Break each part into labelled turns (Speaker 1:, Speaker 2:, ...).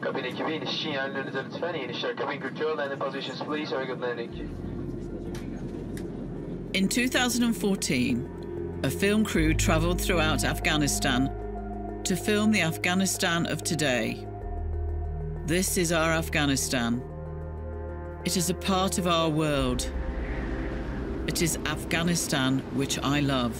Speaker 1: Cabine cabine, China, London, Fanny, cabine control, landing positions, please. Very good landing.
Speaker 2: In 2014, a film crew travelled throughout Afghanistan to film the Afghanistan of today. This is our Afghanistan. It is a part of our world. It is Afghanistan which I love.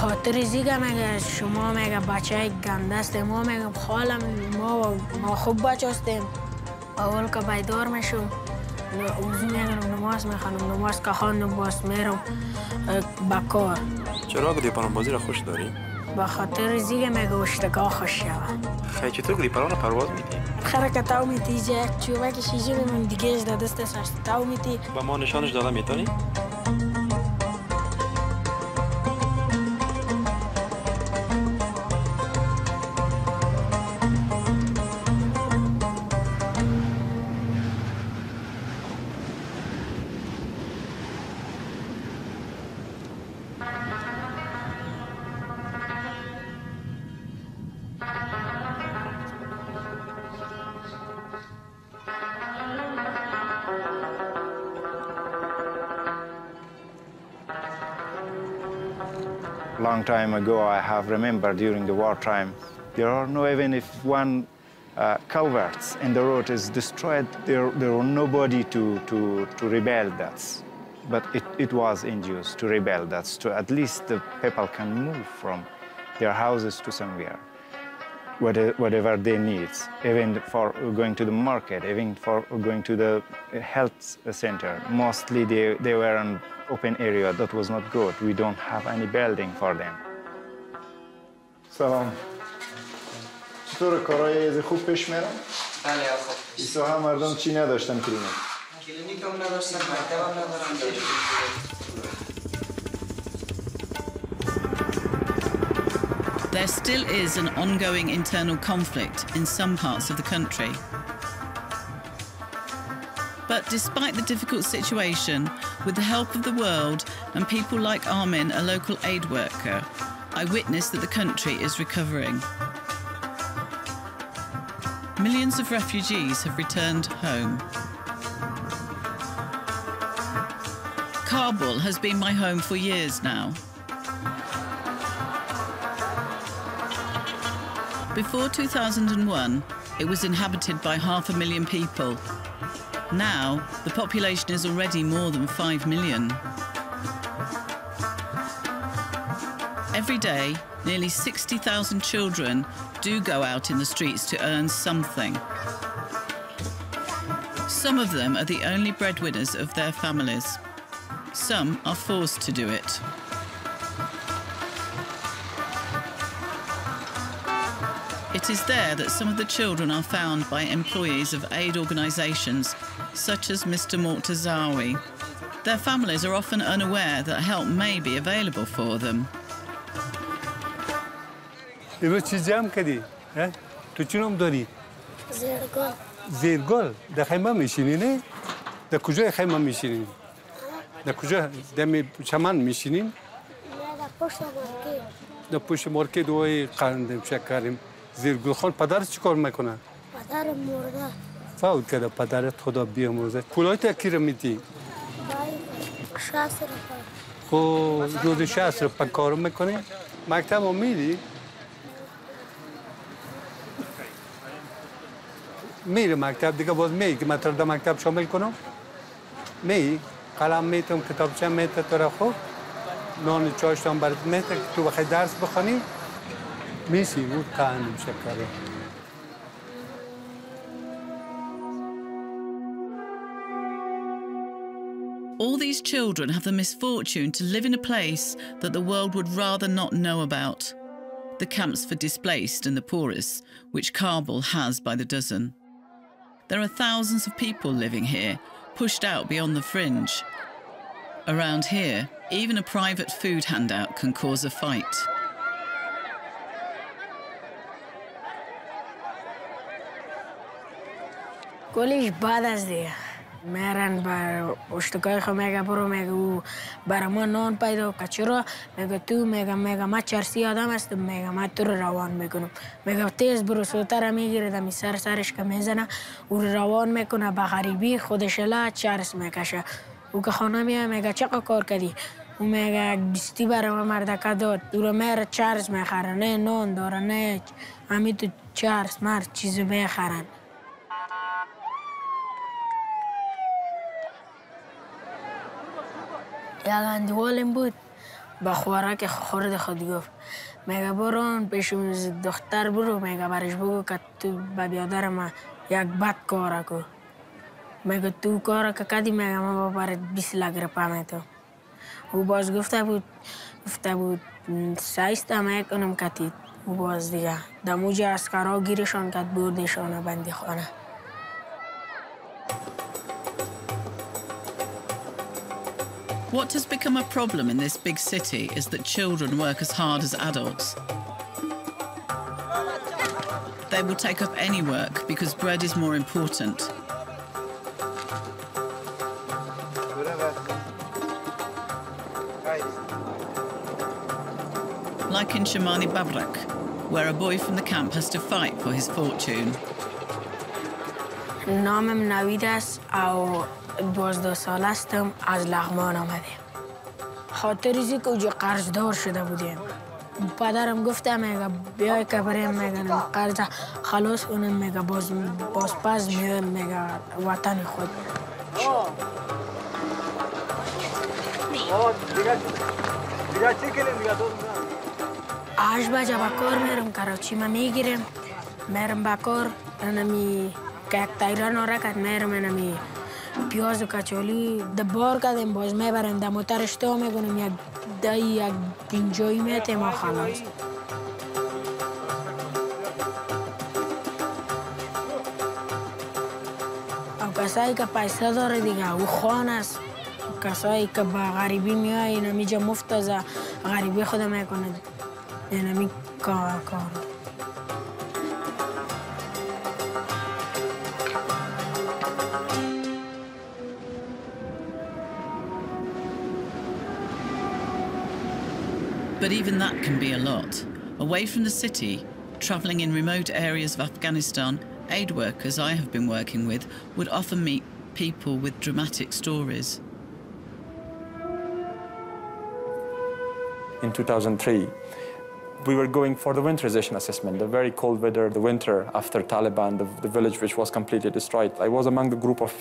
Speaker 3: خاطر مگه شما مگه بچه گنده است ما مگه حالم ما خوب بچه هستیم اول که بیدار میشم وضو میگیرم نماز میخوانم نماز که خواندم باز میرم به کار.
Speaker 4: چرا گلیپران بازی را خوش داری؟
Speaker 3: به خاطر زیگه مگه اشتگاه خوش شود.
Speaker 4: خیلی چطور گلیپران را پرواز میدی؟
Speaker 3: خیلی که تاو میتی یک چوبه که شیجه بمون دیگه از دست سرست تاو میتی.
Speaker 4: با ما نشانش داده میتونی؟
Speaker 5: Long time ago, I have remembered during the wartime, there are no, even if one culvert in the road is destroyed, there were nobody to rebuild that. But it was NGOs to rebuild that, so at least the people can move from their houses to somewhere, whatever they need, even for going to the market, even for going to the health center. Mostly they were in open area. That was not good. We don't have any building for them.
Speaker 6: سلام. چطور کارهای از خوب پیش میرن؟
Speaker 7: بله خوب.
Speaker 6: این ساحه مردم چی نداشتن کلینیک؟
Speaker 7: کلینیک هم نداشتن، مکتب هم ندارن.
Speaker 2: There still is an ongoing internal conflict in some parts of the country. But despite the difficult situation, with the help of the world and people like Armin, a local aid worker, I witness that the country is recovering. Millions of refugees have returned home. Kabul has been my home for years now. Before 2001, it was inhabited by 500,000 people. Now, the population is already more than 5 million. Every day, nearly 60,000 children do go out in the streets to earn something. Some of them are the only breadwinners of their families. Some are forced to do it. It is there that some of the children are found by employees of aid organisations, such as Mr. Mortazawi. Their families are often unaware that help may be available for them.
Speaker 8: تو چی نام داری؟
Speaker 3: زیرگل.
Speaker 8: زیرگل؟ در خیمه میشینی نه؟ در کجای خیمه میشینی؟ در کجا؟ در چمن میشینین؟
Speaker 3: نه در پشت مارکت.
Speaker 8: در پشت مارکت دوی قندم شکریم. زیرگل خان پدرت چی کار میکنه؟
Speaker 3: پدر مرده.
Speaker 8: فوت کرده پدرت خدا بیامرزه. پولای تا کی رو میدی؟
Speaker 3: 60 روپیه.
Speaker 8: خب روز 60 روپیه کار میکنی؟ مکتب هم میری؟ میره مکتب دیگه باز میگی که من در مکتب شامل کنم؟ میگی؟ قلم میتونم کتابچه میتونم تو را خوب؟ نان چاشتم برات میتونم که تو بخوای درس بخوانی؟ میسی بود قندم شکره.
Speaker 2: these children have the misfortune to live in a place that the world would rather not know about. The camps for displaced and the poorest, which Kabul has by the dozen. There are thousands of people living here, pushed out beyond the fringe. Around here, even a private food handout can cause a fight.
Speaker 3: کلیش بد است دیگه میرن بر اشتکای خود میگه برو میگه او برای ما نان پیدا که چرا میگه تو میگه من چرسی آدم هستم میگه من تو رو روان میکنم میگه تیز برو سوتر میگیره دمی سرش که میزنه او رو روان میکنه به غریبی خودش لا چرس میکشه او که خانه میگه چقدر کار کردی او میگه بیستی برای ما مردکه داد او رو میره چرس میخره نه نان داره نه همین تو چرس مرد چیزو میخرن یک اندوالم بود با خوراک خورد خود گفت میگه برون پیش دختر برو میگه برش بگو که تو با بیادر ما یک بد کار کو میگه تو کار که کدی میگه ما برات 20 لک روپیه میتم او باز گفته بود سایسته میکنم کتید او باز دیگه دموجه اسکرها گیرشان کت بردشان بندی خانه
Speaker 2: What has become a problem in this big city is that children work as hard as adults. They will take up any work because bread is more important. Like in Shamani Babrak, where a boy from the camp has to fight for his fortune.
Speaker 3: نامم نوید است او 12 سال هستم از لغمان آمده خاطر ازی که اوجا قرضدار شده بودیم پدرم گفته میگه بیای که بریم میگه قرض خلاص کنم میگه باز پس میایم میگه وطن خود 8 بجه با کار میرم کراچی ما میگیرم میرم با کار انمی که یک تایران آرکت میرم انمی پیاز و کچالی دبار کردیم باز میبریم در موتر اشتها میکنیم یک اینجایی میتیم و خلاص او کسایی که پیسه داره دیگه او خان است کسایی که با غریبی میای اینمی مفت از غریبی خود میکنه اینمی کار
Speaker 2: But even that can be a lot. Away from the city, travelling in remote areas of Afghanistan, aid workers I have been working with would often meet people with dramatic stories.
Speaker 4: In 2003, we were going for the winterization assessment, the very cold weather, the winter after Taliban, the village which was completely destroyed. I was among the group of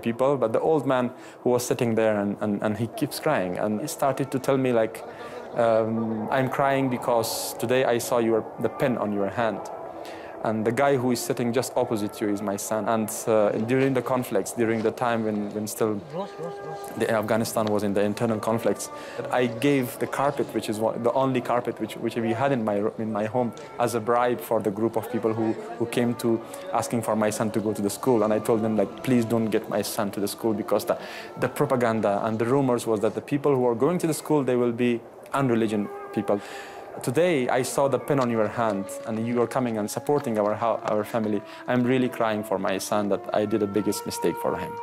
Speaker 4: people, but the old man who was sitting there and he keeps crying. And he started to tell me like, I'm crying because today I saw the pen on your hand. And the guy who is sitting just opposite you is my son. And during the conflicts, during the time when still Afghanistan was in the internal conflicts, I gave the carpet, which is the only carpet which we had in my home, as a bribe for the group of people who came to asking for my son to go to the school. And I told them, like, please don't get my son to the school because the propaganda and the rumors was that the people who are going to the school, they will be unreligious people. Today, I saw the pen on your hand, and you are coming and supporting our family. I'm really crying for my son that I did the biggest mistake for him.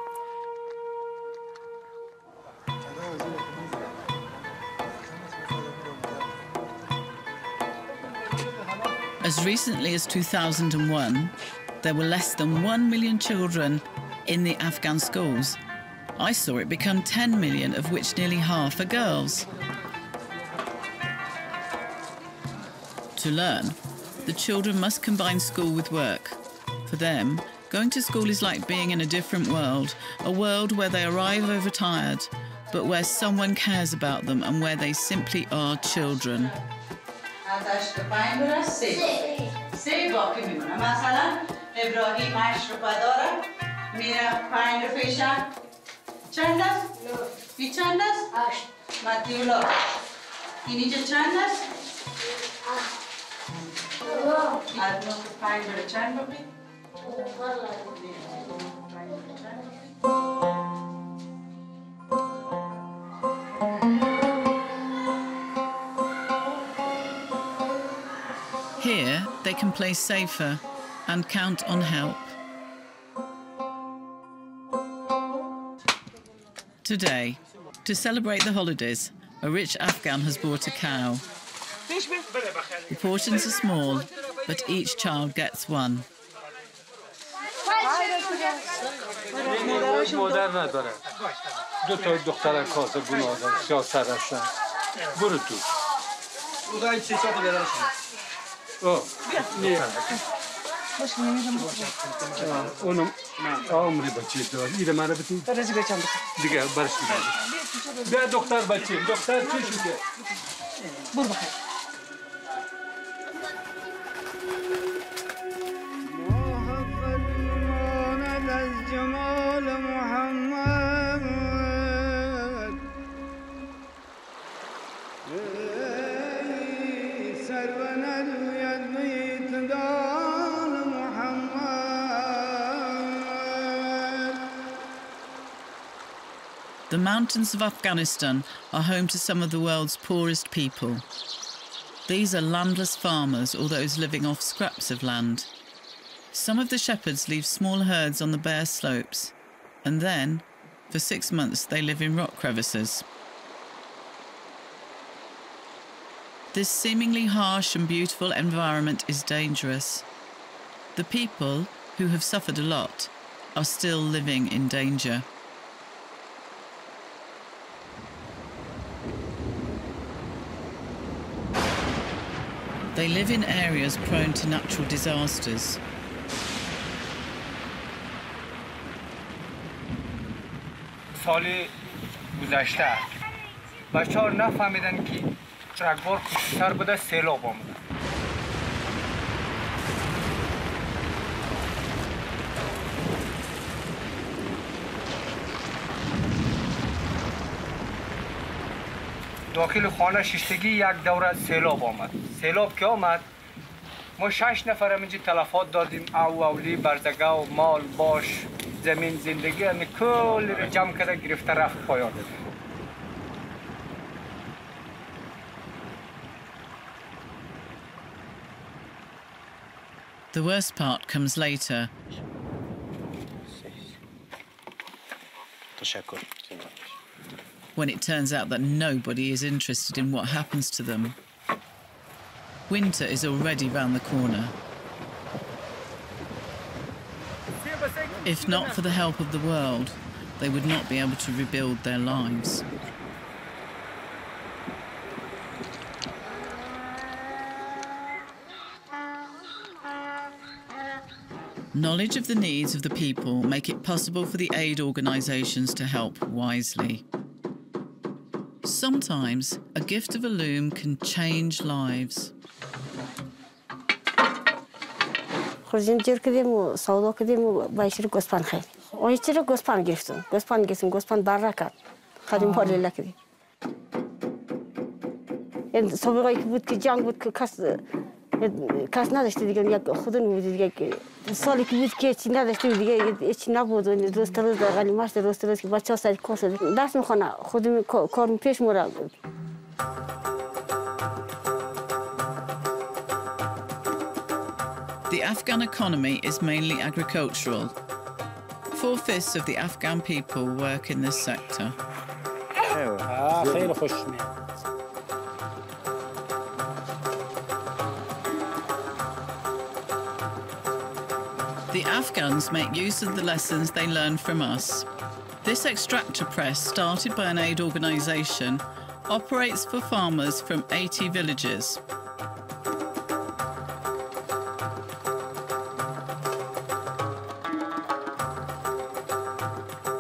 Speaker 2: As recently as 2001, there were less than 1 million children in the Afghan schools. I saw it become 10 million, of which nearly half are girls. To learn, the children must combine school with work. For them, going to school is like being in a different world, a world where they arrive overtired, but where someone cares about them and where they simply are children.
Speaker 9: این چند است؟ 8 مدیولا این اینجا چند است؟ 8 5 بره چند ببین؟
Speaker 2: Here, they can play safer and count on help. Today, to celebrate the holidays, a rich Afghan has bought a cow. The portions are small, but each child gets one.
Speaker 8: اونم عمری بچه دار ایره مرا بتون دیگه برش بیا دختر بچه دختر چی شده
Speaker 9: برو بخیر
Speaker 2: The mountains of Afghanistan are home to some of the world's poorest people. These are landless farmers or those living off scraps of land. Some of the shepherds leave small herds on the bare slopes, and then, for 6 months, they live in rock crevices. This seemingly harsh and beautiful environment is dangerous. The people, who have suffered a lot, are still living in danger. They live in areas prone to natural disasters.
Speaker 10: سال گذشته بچه‌ها نفهمیدن که رگبار کوچکتر بوده سیلاب آمده. داخل خانه شیشتگی یک دوره سیلاب آمد. سیلاب که آمد ما 6 نفر همینجا تلفات دادیم اولی برزگه و مال باش زمین زندگی همین کل رو جمع کرده گرفته رفت پایان.
Speaker 2: The worst part comes later. When it turns out that nobody is interested in what happens to them. Winter is already round the corner. If not for the help of the world, they would not be able to rebuild their lives. Knowledge of the needs of the people make it possible for the aid organisations to help wisely. Sometimes a gift of a loom can change lives.
Speaker 11: خرجیم جر کردیم و سودا کردیم و بایشی رو گوسفند خرید. آیچی رو گوسفند گرفتم. گوسفند بر کرد. خریم پالی لکدیم. این سابقایی که بود که جنگ بود که کس نداشته دیگه یک خودن بود دیگه سالی که بود که چی نداشته دیگه چی نبود و روز تا روز غنیمت روز تا روز که بچه‌ها سر کار شد درس میخونه خودم کارم پیش میره.
Speaker 2: The Afghan economy is mainly agricultural. 4/5 of the Afghan people work in this sector. The Afghans make use of the lessons they learned from us. This extractor press, started by an aid organisation, operates for farmers from 80 villages.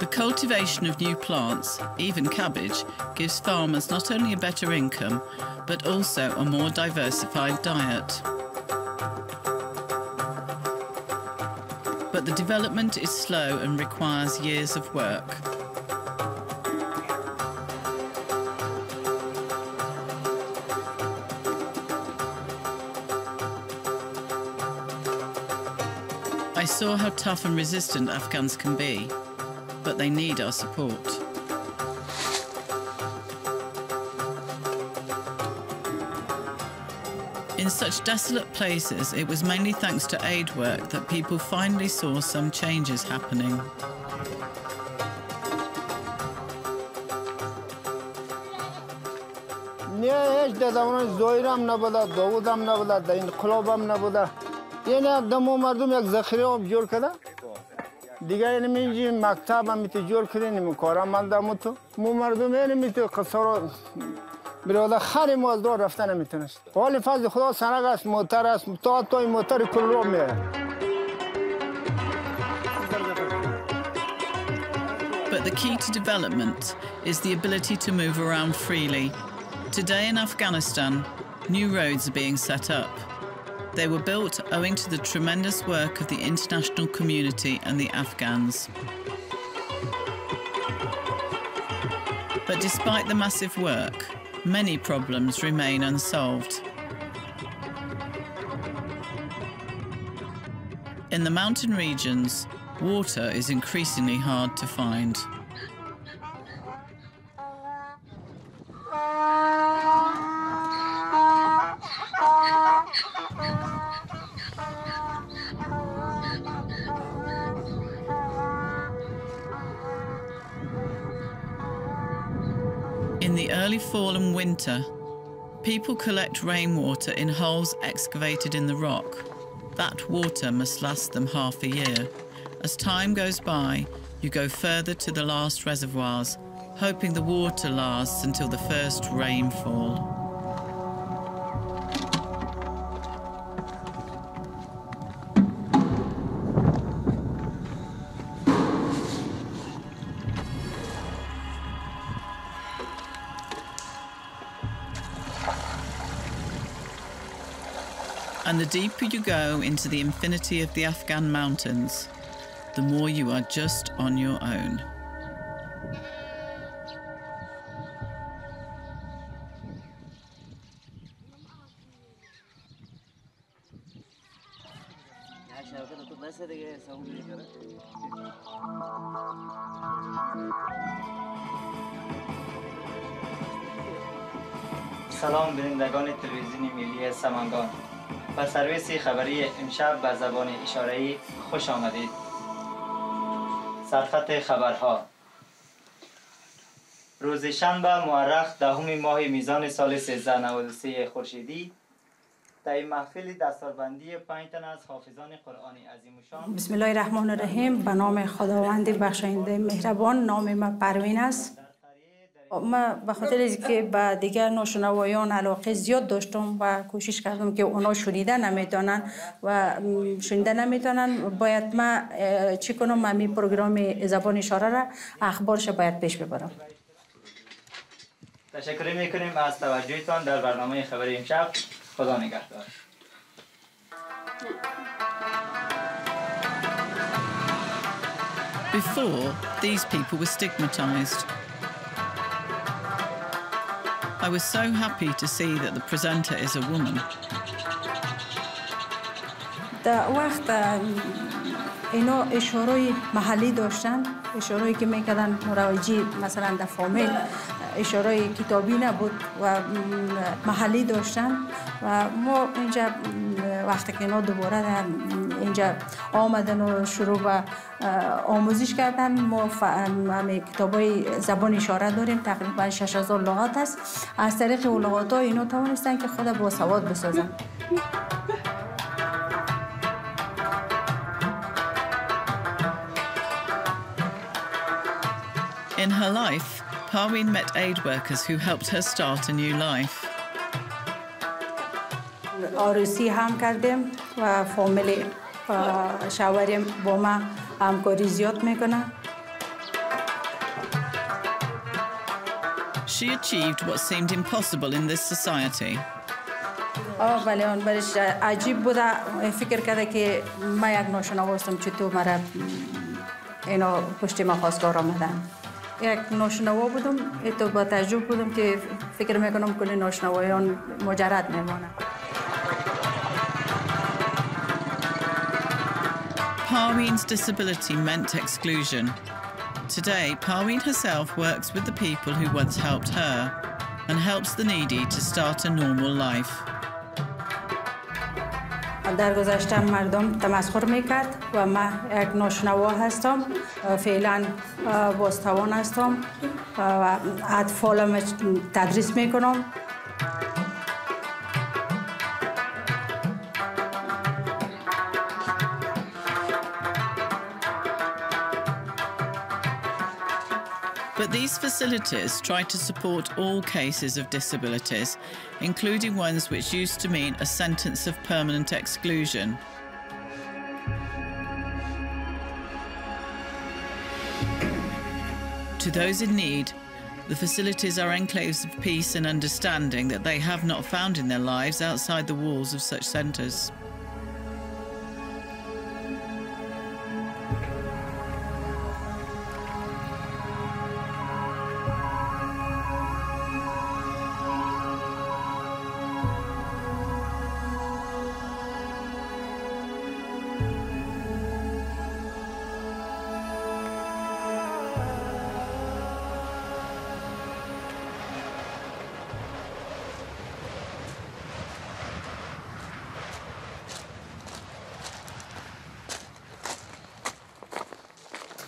Speaker 2: The cultivation of new plants, even cabbage, gives farmers not only a better income, but also a more diversified diet. But the development is slow and requires years of work. saw how tough and resistant Afghans can be, but they need our support. In such desolate places, it was mainly thanks to aid work that people finally saw some changes happening.
Speaker 12: دیگه نمی‌جی مکتب هم می‌تی جور کردن می‌کارم من داموتو مو مردم نمی‌تی قصر برادر خری مازدور رفتن نمی‌تونست ولی فضل خدا سنگ است موتر است تا توی موتر کل رو میره.
Speaker 2: But the key to development is the ability to move around freely. Today in Afghanistan, new roads are being set up. They were built owing to the tremendous work of the international community and the Afghans. But despite the massive work, many problems remain unsolved. In the mountain regions, water is increasingly hard to find. In the early fall and winter, people collect rainwater in holes excavated in the rock. That water must last them half a year. As time goes by, you go further to the last reservoirs, hoping the water lasts until the first rainfall. And the deeper you go into the infinity of the Afghan mountains, the more you are just on your own.
Speaker 13: سلام بینندگان تلویزیون ملی سمنگان. به سرویس خبری امشب به زبان اشاره‌ای خوش آمدید. سرخط خبرها. روز شنبه مورخ دهم ماه میزان سال 1393 خورشیدی در محفل دستاربندی 5 تن از حافظان قرآن عظیم‌الشان.
Speaker 14: بسم الله الرحمن الرحیم. به نام خداوند بخشاینده مهربان. نام من پروین است. ما به خاطر اینکه با دیگر ناشنوایان علاقه زیاد داشتم و کوشش کردم که اونا شنیده نمیتونن باید ما چی کنم من پروگرام زبان اشاره را اخبارش باید پیش ببرم.
Speaker 13: تشکر میکنیم از توجهتان در برنامه خبری امشب. خدا نگهدار.
Speaker 2: Before, these people were stigmatized. I was so happy to see that the presenter is a woman.
Speaker 14: در وقت اینا اشارای محلی داشتن، اشارایی که میکردن مروجی مثلا در فامیل، اشارای کتابی نبود و محلی داشتن و ما اینجا وقتی که اینا دوباره اینجا آمدن و شروع به آموزش کردن، ما کتابای زبان اشاره داریم، تقریبا 6000 لغات است. از طریق اون لغات ها اینا توانستن که خود با سواد بسازن.
Speaker 2: In her life, Parveen met aid workers who helped her start a new life.
Speaker 14: آروسی هم کردیم و فامیلی شوهرم با ما همکاری زیاد میکنه.
Speaker 2: She achieved what seemed impossible in this society.
Speaker 14: ولی اون برش عجیب بوده. فکر کرده که ما یک ناشنوا هستم، چطور مرا اینا پشت ما خواستگار آمدن. یک ناشنوا بودم، تو با تعجب بودم که فکر میکنم کلی ناشنوایان مجرد میمانند.
Speaker 2: Parween's disability meant exclusion. Today, Parween herself works with the people who once helped her and helps the needy to start a normal life.
Speaker 14: در گذشته مردم تمسخر میکرد و من یک ناشنوا هستم، فعلا بازتوان هستم و اطفالم تدریس میکنم.
Speaker 2: But these facilities try to support all cases of disabilities, including ones which used to mean a sentence of permanent exclusion. To those in need, the facilities are enclaves of peace and understanding that they have not found in their lives outside the walls of such centres.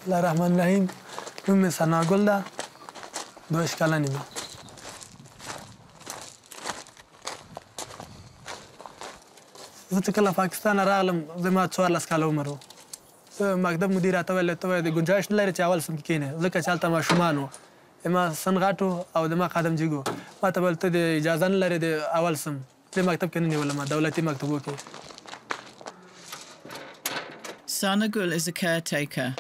Speaker 15: الله الرحمن الرحیم. نوم سناگل ده، 2 کلنیمه. زه چې کله پاکستان راغلم زما 14 کاله عمر و. مکتب مدیر راته ویل ته د ګنجایش نه لري چې اول صنف کې کښېنې، ځکه چې هلته ماشومان وو. ما سن غټ او د ما قدم جګ و. ما ته ویل ته د اجازه نه لرې د اول صنف. دې مکتب کې نه نیولم، دولتي مکتبو کې.
Speaker 2: Sanagul is a caretaker,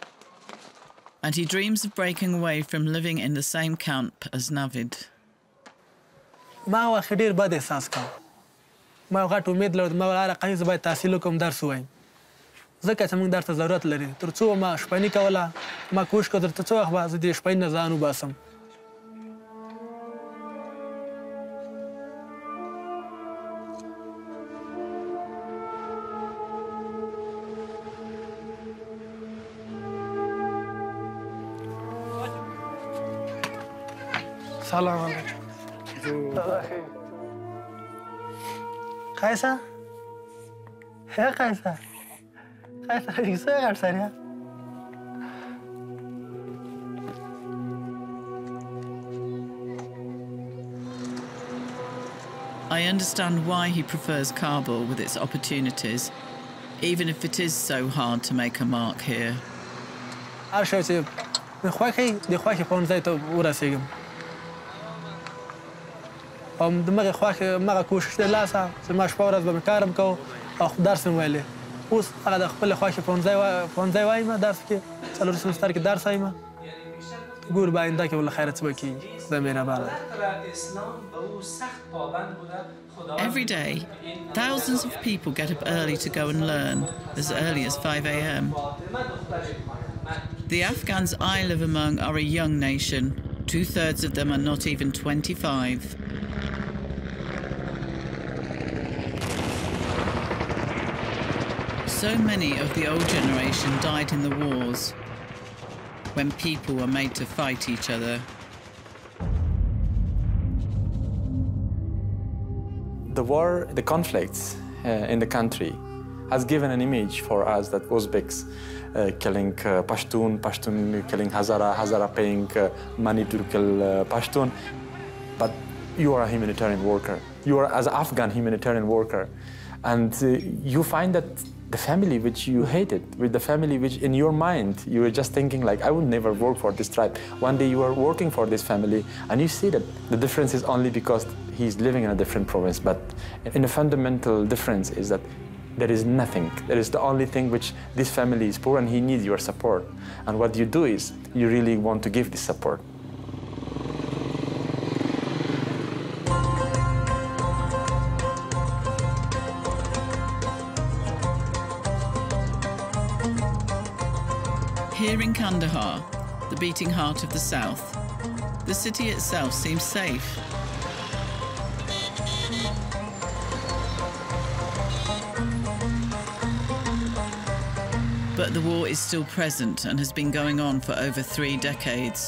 Speaker 2: and he dreams of breaking away from living in the same camp as Navid.
Speaker 15: ما واخې ډېر بد احساس کوم. ما غټ امید لرم ما هر قایي زه باید تحصیل وکړم، درس ووایم، ځکه چې موږ درس ته ضرورت لري. تر څو ما شپني کوله، ما کوشش کړ تر څو وخت به زه د شپني نه ځان وباسم. سلام علیکم. قیصر؟ هی قیصر؟ قیصر ریسه قیصر.
Speaker 2: I understand why he prefers Kabul with its opportunities, even if it is so hard to make a mark here.
Speaker 15: هر شی چې د خوښې ښوونځي ته ورسېږم. او دماغي مغه کوشش د لاسه چې ما شپه ورځ به مې کار هم کوو او درس مې ویلې. اوس هغه د خپلې خوښې ښوونځی وایم، درس کې څلور سمستر کې درس وایم. ګور به آینده کې والله خیرت څه به کېږي. خدای مهربانه.
Speaker 2: Every day, thousands of people get up early to go and learn, as early as 5 a.m. The Afghans I live among are a young nation. 2/3 of them are not even 25. So many of the old generation died in the wars, when people were made to fight each other.
Speaker 4: The war, the conflicts in the country has given an image for us that Uzbeks killing Pashtun killing Hazara paying money to kill Pashtun. But you are a humanitarian worker. You are as an Afghan humanitarian worker. And you find that the family which you hated, with the family which in your mind you were just thinking like, I would never work for this tribe. One day you are working for this family and you see that the difference is only because he's living in a different province. But in a fundamental difference is that there is nothing. There is the only thing which this family is poor and he needs your support. And what you do is you really want to give this support.
Speaker 2: Here in Kandahar, the beating heart of the south, the city itself seems safe. but the war is still present and has been going on for over 3 decades.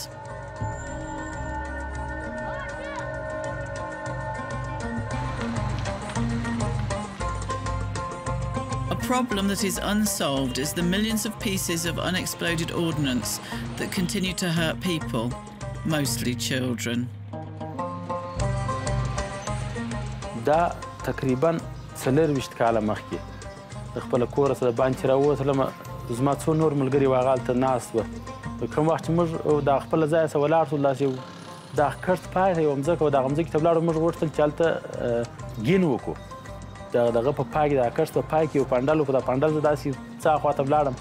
Speaker 2: A problem that is unsolved is the millions of pieces of unexploded ordnance that continue to hurt people, mostly children.
Speaker 16: دا تقریبا 24 کاله مخکې د خپل کور څخه د باندې راووتلم زما څو نور ملګري واغالته ناست وو کوم وخت چې موږ د خپل ځای څخه ولاړ شو داسې دا کټ پای ته یوه مځکه وه دغه مځکې ته ولاړو موږ غوښتل چې هلته ګین وکړو دغه په پای کې د کټ په پای کې یو پنډل و په دا پنډل زه داسې څا خواته ولاړم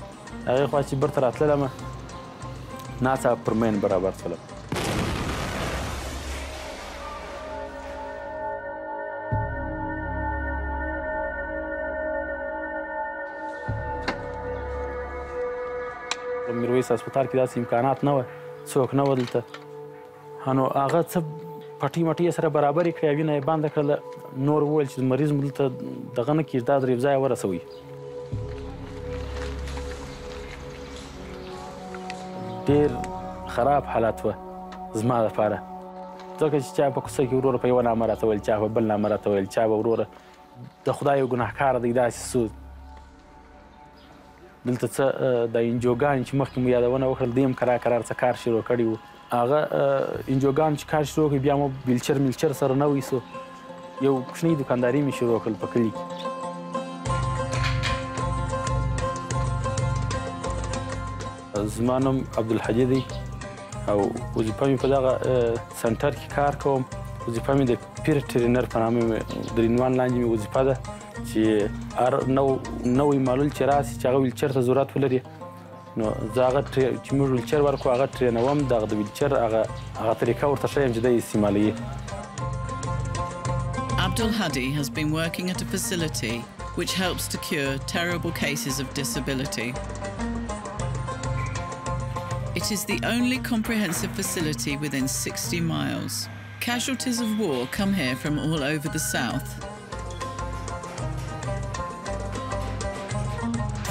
Speaker 16: هغې خوا چې برته راتللم ناڅاپه پر مین برابر شولم میرویس هسپتال کې داسې امکانات نه وه څوک نه وه دلته نو هغه څه پټۍ مټۍ یې سره برابرې کړې وینه یې بنده کړله نور وویل چې مریض مو دلته دغه نه کېږي دا درې ځایه ورسوئ ډېر خراب حالت وه زما دپاره ځکه چې چا په کوڅه کې وروره په یوه نامه راته ویل چا په بل نامه راته ویل چا به وروره د خدای یو ګناهکاره دی داسې څو دلته څه د انجوګانې چې مخکې مو یادونه وکړل دوی هم کرار څه کار شروع کړي وو هغه انجوګانو چې کار شروع کړي بیا مو بیلچر میلچر سره نه ویسو یو کوچنۍ دوکانداري مې شروع کړل په کلي کې زما نوم عبدالحجي دی او وظیفه مې په دغه سنټر کې کار کوم وظیفه مې د پیر ټرینر په نامه د عنوان لاندې مې وظیفه ده چې هر نوی معلول چې راسي چې هغه ویلچر ته ضرورت ولري نو زه هغه چې موږ ویلچر ورکړو هغه ټرینوم دغه د ویلچر هغه طریقه ورته ښیم چې دی استعمالوي
Speaker 2: Abdul Hadi has been working at a facility which helps to cure terrible cases of disability. It is the only comprehensive facility within 60 miles. Casualties of war come here from all over the south.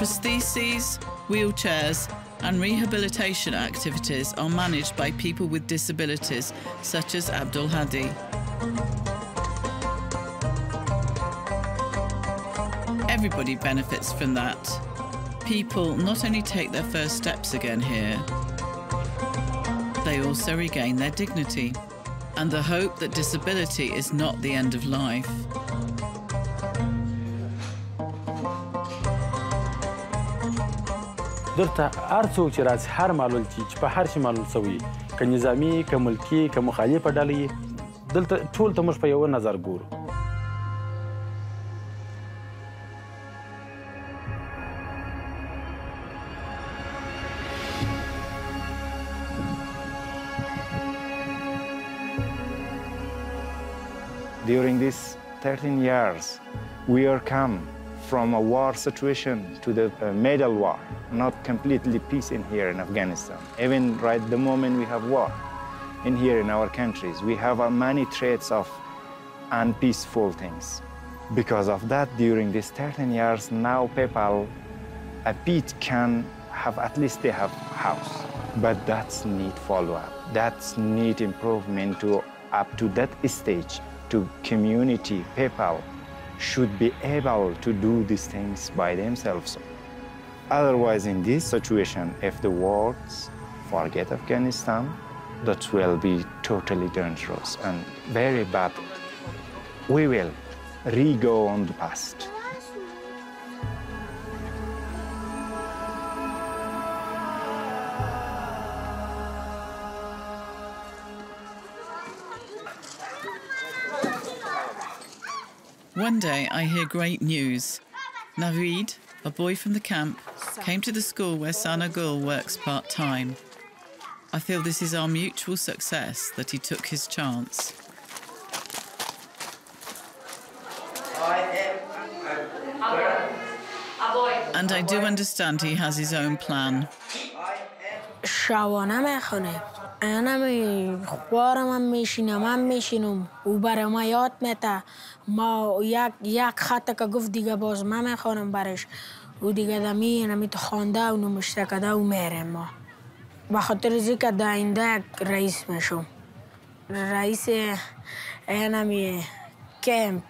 Speaker 2: Prostheses, wheelchairs and rehabilitation activities are managed by people with disabilities such as Abdul Hadi. Everybody benefits from that. People not only take their first steps again here, they also regain their dignity and the hope that disability is not the end of life.
Speaker 16: دلته هر څوک چې راځي هر معلول چې په هر شي معلول شوی که نظامي که ملکي که مخالفه ډله یې دلته ټول ته موږ په یوه نظر ګورو
Speaker 5: During these 13 years, we are come from a war situation to the middle war, not completely peace in here in Afghanistan. Even right the moment we have war in here in our countries, we have many traits of unpeaceful things. Because of that, during these 13 years, now people, a bit can have, at least they have house. But that's need follow-up. That's need improvement to up to that stage. To community, people should be able to do these things by themselves. Otherwise, in this situation, if the world forget Afghanistan, that will be totally dangerous and very bad. We will re-go on the past.
Speaker 2: One day I hear great news. Naveed, a boy from the camp, came to the school where Sana Gul works part-time. I feel this is our mutual success that he took his chance. And I do understand he has his own plan.
Speaker 3: شبانه میخونه انا خوارم هم میشینم هم میشینم او برای ما یاد میته ما یک خط که گفت دیگه باز من میخوانم برش او دیگه دمی نمی تو خوانده و نمشته کده و میرم ما. به خاطر ازی که در آینده رئیس میشم. رئیس اینمی کمپ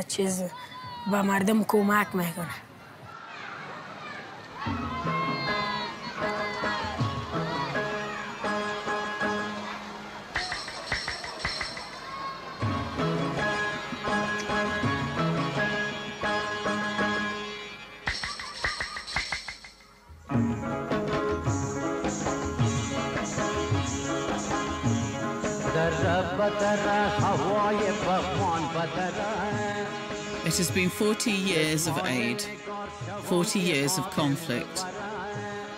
Speaker 3: چیز به مردم کمک میکنه.
Speaker 2: It has been 40 years of aid, 40 years of conflict,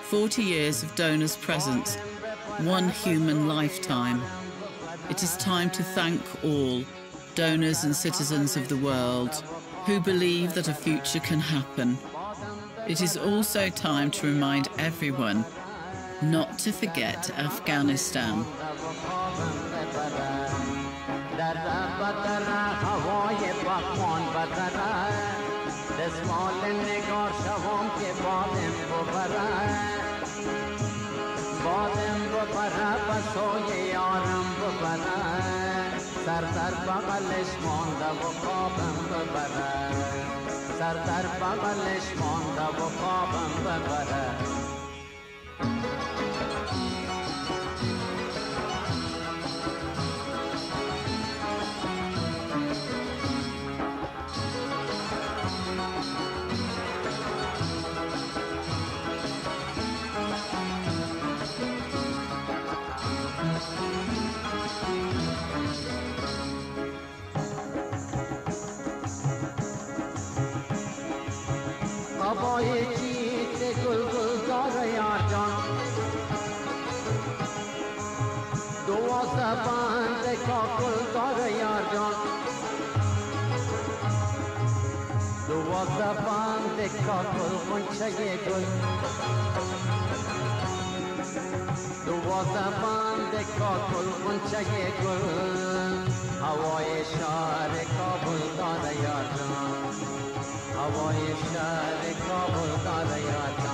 Speaker 2: 40 years of donors' presence, one human lifetime. It is time to thank all donors and citizens of the world who believe that a future can happen. It is also time to remind everyone not to forget Afghanistan.
Speaker 17: هوای شهر کابل داره یاد